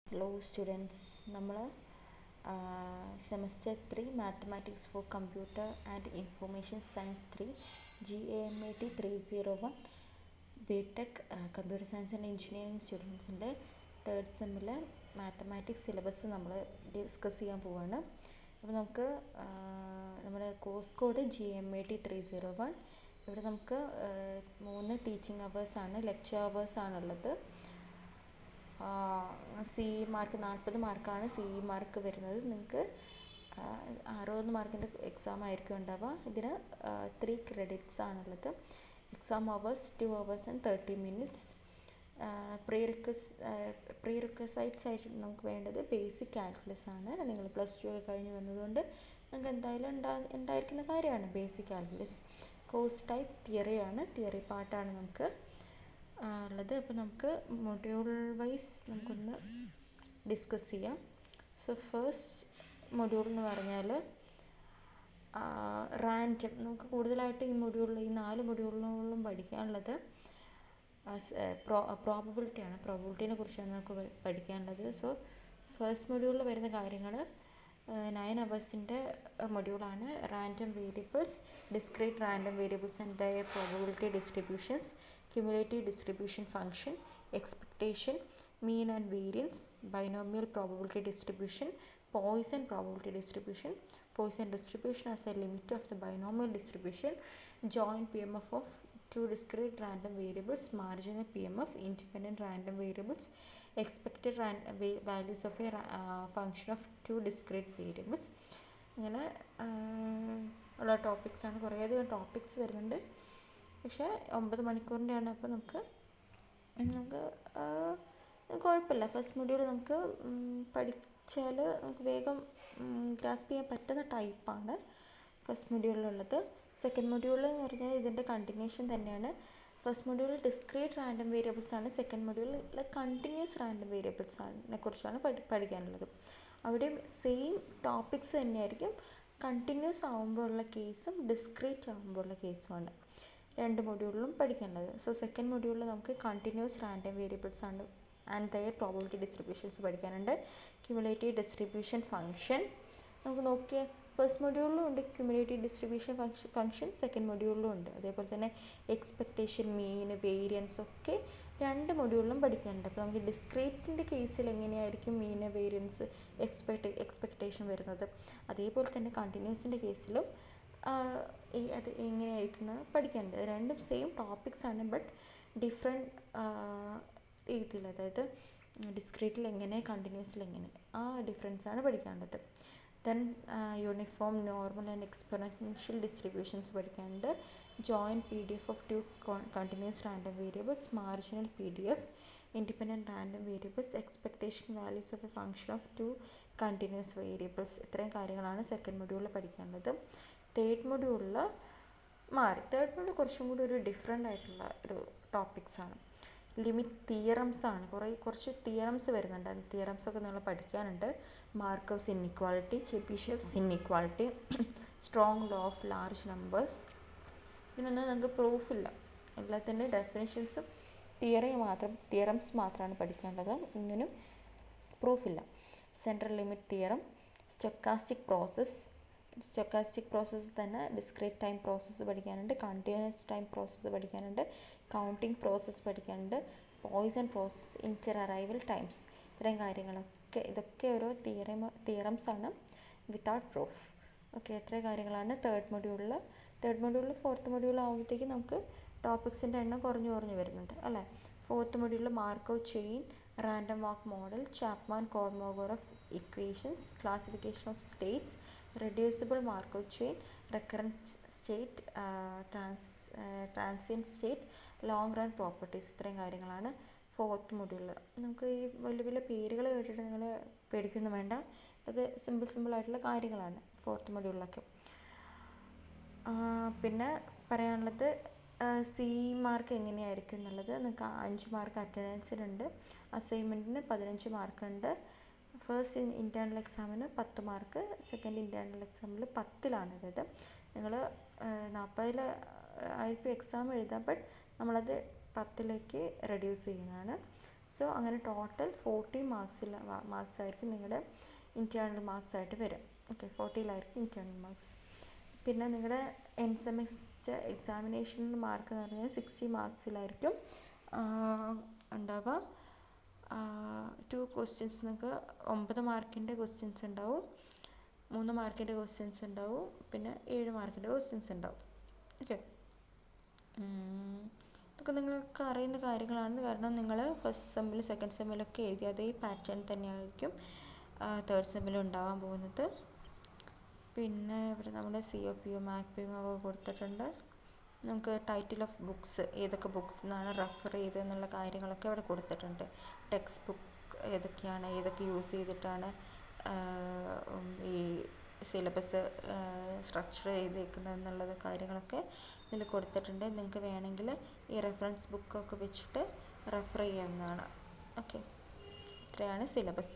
Hello students, നമ്മൾ semester 3 mathematics for computer and information science 3 GAMAT 301 B Tech computer science and engineering സ്റ്റുഡൻസിൻ്റെ third സെമ്മിലെ mathematics syllabus നമ്മൾ discuss ചെയ്യാൻ പോവുകയാണ്. അപ്പോൾ നമുക്ക് നമ്മുടെ കോഴ്സ് കോഡ് GAMAT 301. ഇവിടെ നമുക്ക് 3 ടീച്ചിങ് അവേഴ്സാണ്, ലെക്ചർ അവേഴ്സാണുള്ളത്. CE മാർക്ക് 40 മാർക്കാണ് CE മാർക്ക് വരുന്നത്. നിങ്ങൾക്ക് 60 മാർക്കിൻ്റെ എക്സാം ആയിരിക്കും ഉണ്ടാവുക. ഇതിന് 3 ക്രെഡിറ്റ്സ് ആണുള്ളത്. Exam hours 2 hours and 30 minutes. Pre requisites ആയിട്ട് നമുക്ക് വേണ്ടത് ബേസിക് കാൽക്കുലസ് ആണ്. നിങ്ങൾ +2 ഒക്കെ കഴിഞ്ഞ് വന്നതുകൊണ്ട് നിങ്ങൾക്ക് എന്തായാലും ഉണ്ടായിരിക്കുന്ന കാര്യമാണ് ബേസിക് കാൽക്കുലസ്. കോഴ്സ് ടൈപ്പ് തിയറിയാണ്, തിയറി പാർട്ടാണ് നമുക്ക് ഉള്ളത്. അപ്പോൾ നമുക്ക് മൊഡ്യൂൾ വൈസ് നമുക്കൊന്ന് ഡിസ്കസ് ചെയ്യാം. സോ ഫസ്റ്റ് മൊഡ്യൂൾ എന്ന് പറഞ്ഞാൽ റാൻഡം. നമുക്ക് കൂടുതലായിട്ട് ഈ 4 മൊഡ്യൂളുകളിലും പഠിക്കാനുള്ളത് പ്രോബബിലിറ്റിയാണ്. പ്രോബബിലിറ്റിനെ കുറിച്ചാണ് നമുക്ക് പഠിക്കാനുള്ളത്. സോ ഫസ്റ്റ് മൊഡ്യൂളിൽ വരുന്ന കാര്യങ്ങൾ 9 hours മൊഡ്യൂളാണ്. Random variables, discrete random variables and their probability distributions, cumulative distribution function, expectation, mean and variance, binomial probability distribution, Poisson probability distribution, Poisson distribution as a limit of the binomial distribution, joint PMF of 2 discrete random variables, marginal PMF, independent random variables, expected values of a function of 2 discrete variables. ഇങ്ങനെ ഉള്ള ടോപ്പിക്സാണ്. കുറേയധികം topics വരുന്നുണ്ട്. പക്ഷേ 9 മണിക്കൂറിൻ്റെയാണ്. അപ്പോൾ നമുക്ക് കുഴപ്പമില്ല. First module നമുക്ക് പഠിച്ചാൽ നമുക്ക് വേഗം ഗ്രാസ്പ് ചെയ്യാൻ പറ്റുന്ന ടൈപ്പാണ് ഫസ്റ്റ് മൊഡ്യൂളിലുള്ളത്. സെക്കൻഡ് മൊഡ്യൂൾ എന്ന് പറഞ്ഞാൽ ഇതിൻ്റെ കണ്ടിന്യൂഷൻ തന്നെയാണ്. ഫസ്റ്റ് മൊഡ്യൂളിൽ ഡിസ്ക്രീറ്റ് റാൻഡം വേരിയബിൾസ് ആണ്. സെക്കൻഡ് മൊഡ്യൂളിൽ കണ്ടിന്യൂസ് റാൻഡം വേരിയബിൾസിനെ കുറിച്ചാണ് പഠിക്കാനുള്ളത്. അവിടെ സെയിം ടോപ്പിക്സ് തന്നെയായിരിക്കും. കണ്ടിന്യൂസ് ആകുമ്പോൾ ഉള്ള കേസും ഡിസ്ക്രീറ്റ് ആകുമ്പോൾ ഉള്ള കേസുമാണ് 2 മൊഡ്യൂളിലും പഠിക്കേണ്ടത്. സോ സെക്കൻഡ് മൊഡ്യൂളിൽ നമുക്ക് കണ്ടിന്യൂസ് റാൻഡം വേരിയബിൾസ് ആണ് ആൻഡ് ദയർ പ്രോബബിലിറ്റി ഡിസ്ട്രിബ്യൂഷൻസ് പഠിക്കാനുണ്ട്. ക്യുമുലേറ്റീവ് ഡിസ്ട്രിബ്യൂഷൻ ഫംഗ്ഷൻ നമുക്ക് നോക്കിയാൽ ഫസ്റ്റ് മൊഡ്യൂളിലും ഉണ്ട് ക്യുമുലേറ്റീവ് ഡിസ്ട്രിബ്യൂഷൻ ഫംഗ്ഷൻ, സെക്കൻഡ് മൊഡ്യൂളിലും ഉണ്ട്. അതേപോലെ തന്നെ എക്സ്പെക്റ്റേഷൻ, മീൻ, വേരിയൻസ് ഒക്കെ 2 മൊഡ്യൂളിലും പഠിക്കാനുണ്ട്. അപ്പോൾ നമുക്ക് ഡിസ്ക്രീറ്റിൻ്റെ കേസിൽ എങ്ങനെയായിരിക്കും മീൻ, വേരിയൻസ്, എക്സ്പെക്റ്റേഷൻ വരുന്നത്, അതേപോലെ തന്നെ കണ്ടിന്യൂസിൻ്റെ കേസിലും അത് എങ്ങനെയായിരിക്കും പഠിക്കേണ്ടത്. രണ്ടും സെയിം ടോപ്പിക്സ് ആണ്, ബട്ട് ഡിഫറെൻറ്റ് രീതിയിൽ, അതായത് ഡിസ്ക്രീറ്റിൽ എങ്ങനെ, കണ്ടിന്യൂസിൽ എങ്ങനെ, ആ ഡിഫറൻസാണ് പഠിക്കേണ്ടത്. Then uniform, normal and exponential distributions പഠിക്കാനുണ്ട്. Joint PDF of 2 continuous random variables, marginal PDF, independent random variables, expectation values of a function of 2 continuous variables. ഇത്രയും കാര്യങ്ങളാണ് സെക്കൻഡ് മൊഡ്യൂളിൽ പഠിക്കേണ്ടത്. തേർഡ് മൊഡ്യൂളിൽ തേർഡ് മൊഡ്യൂൾ കുറച്ചും കൂടി ഒരു ഡിഫറെൻ്റ് ആയിട്ടുള്ള ഒരു ടോപ്പിക്സാണ്. ലിമിറ്റ് തിയറംസ് ആണ്. കുറച്ച് തിയറംസ് വരുന്നുണ്ട്. അത് തിയറംസ് ഒക്കെ നിങ്ങൾ പഠിക്കാനുണ്ട്. Markov's inequality, Chebyshev's inequality, strong law of large numbers. ഇതിനൊന്നും നിങ്ങൾക്ക് പ്രൂഫില്ല. എല്ലാത്തിൻ്റെ ഡെഫിനിഷൻസും തിയറംസ് മാത്രമാണ് പഠിക്കേണ്ടത്. ഒന്നിനും പ്രൂഫില്ല. Central limit theorem, stochastic process തന്നെ ഡിസ്ക്രീറ്റ് ടൈം പ്രോസസ്സ് പഠിക്കാനുണ്ട്. കണ്ടിന്യൂസ് ടൈം പ്രോസസ്സ് പഠിക്കാനുണ്ട്. കൗണ്ടിങ് പ്രോസസ്സ് പഠിക്കാനുണ്ട്. Poisson process, inter arrival times. ഇത്രയും കാര്യങ്ങളൊക്കെ, ഇതൊക്കെ ഓരോ തിയറംസ് ആണ് വിത്തൗട്ട് പ്രൂഫ്. ഓക്കെ, ഇത്രയും കാര്യങ്ങളാണ് തേർഡ് മൊഡ്യൂളിൽ. ഫോർത്ത് മൊഡ്യൂൾ ആകുമ്പോഴത്തേക്കും നമുക്ക് ടോപ്പിക്സിൻ്റെ എണ്ണം കുറഞ്ഞു വരുന്നുണ്ട് അല്ലേ. ഫോർത്ത് മൊഡ്യൂളിൽ Markov chain, random walk model, Chapman Kolmogorov equations, classification of states, reducible Markov chain, recurrent state, transient state, long run properties. ഇത്രയും കാര്യങ്ങളാണ് ഫോർത്ത് മൊഡ്യൂളിൽ. നമുക്ക് ഈ വലിയ പേരുകൾ കേട്ടിട്ട് നിങ്ങൾ പേടിക്കൊന്നും വേണ്ട. ഇതൊക്കെ സിമ്പിൾ ആയിട്ടുള്ള കാര്യങ്ങളാണ് ഫോർത്ത് മൊഡ്യൂളിലൊക്കെ. പിന്നെ പറയാനുള്ളത് CE മാർക്ക് എങ്ങനെയായിരിക്കും എന്നുള്ളത്. നിങ്ങൾക്ക് 5 മാർക്ക് അറ്റൻഡൻസിനുണ്ട്. അസൈൻമെൻറ്റിന് 15 മാർക്കുണ്ട്. ഫസ്റ്റ് ഇൻറ്റേർണൽ എക്സാമിന് 10 മാർക്ക്, സെക്കൻഡ് ഇൻറ്റേർണൽ എക്സാമിൽ 10ലാണ്. അതായത് നിങ്ങൾ 40 ആയിരിക്കും എക്സാം എഴുതാം, ബട്ട് നമ്മളത് 10ലേക്ക് റെഡ്യൂസ് ചെയ്യുന്നതാണ്. സോ അങ്ങനെ ടോട്ടൽ 40 മാർക്സ് ആയിരിക്കും നിങ്ങളുടെ ഇൻറ്റേർണൽ മാർക്സ് ആയിട്ട് വരിക. ഓക്കെ, 40ലായിരിക്കും ഇൻറ്റേർണൽ മാർക്സ്. പിന്നെ നിങ്ങളുടെ എൻഡ് സെമസ്റ്റർ എക്സാമിനേഷൻ മാർക്ക് എന്ന് പറഞ്ഞാൽ 60 മാർക്സിലായിരിക്കും ഉണ്ടാവുക. 2 ക്വസ്റ്റ്യൻസ് നിങ്ങൾക്ക് 9 മാർക്കിൻ്റെ ക്വസ്റ്റ്യൻസ് ഉണ്ടാവും, 3 മാർക്കിൻ്റെ ക്വസ്റ്റ്യൻസ് ഉണ്ടാവും, പിന്നെ 7 മാർക്കിൻ്റെ ക്വസ്റ്റ്യൻസ് ഉണ്ടാവും. ഓക്കെ, ഇതൊക്കെ നിങ്ങൾക്ക് അറിയുന്ന കാര്യങ്ങളാണ്. കാരണം നിങ്ങൾ ഫസ്റ്റ് സെമ്മിൽ സെക്കൻഡ് സെമ്മിലൊക്കെ എഴുതിയ അതേ പാറ്റേൺ തന്നെയായിരിക്കും തേർഡ് സെമ്മിൽ ഉണ്ടാവാൻ പോകുന്നത്. പിന്നെ ഇവിടെ നമ്മുടെ COPO MACPM ഒക്കെ കൊടുത്തിട്ടുണ്ട്. നമുക്ക് ടൈറ്റിൽ ഓഫ് ബുക്സ്, ഏതൊക്കെ ബുക്സ് നിന്നാണ് റെഫർ ചെയ്തതെന്നുള്ള കാര്യങ്ങളൊക്കെ ഇവിടെ കൊടുത്തിട്ടുണ്ട്. ടെക്സ്റ്റ് ബുക്ക് ഏതൊക്കെയാണ്, ഏതൊക്കെ യൂസ് ചെയ്തിട്ടാണ് ഈ സിലബസ് സ്ട്രക്ചർ ചെയ്തേക്കുന്നത് എന്നുള്ള കാര്യങ്ങളൊക്കെ ഇതിൽ കൊടുത്തിട്ടുണ്ട്. നിങ്ങൾക്ക് വേണമെങ്കിൽ ഈ റെഫറൻസ് ബുക്കൊക്കെ വെച്ചിട്ട് റെഫർ ചെയ്യാവുന്നതാണ്. ഓക്കെ, ഇത്രയാണ് സിലബസ്.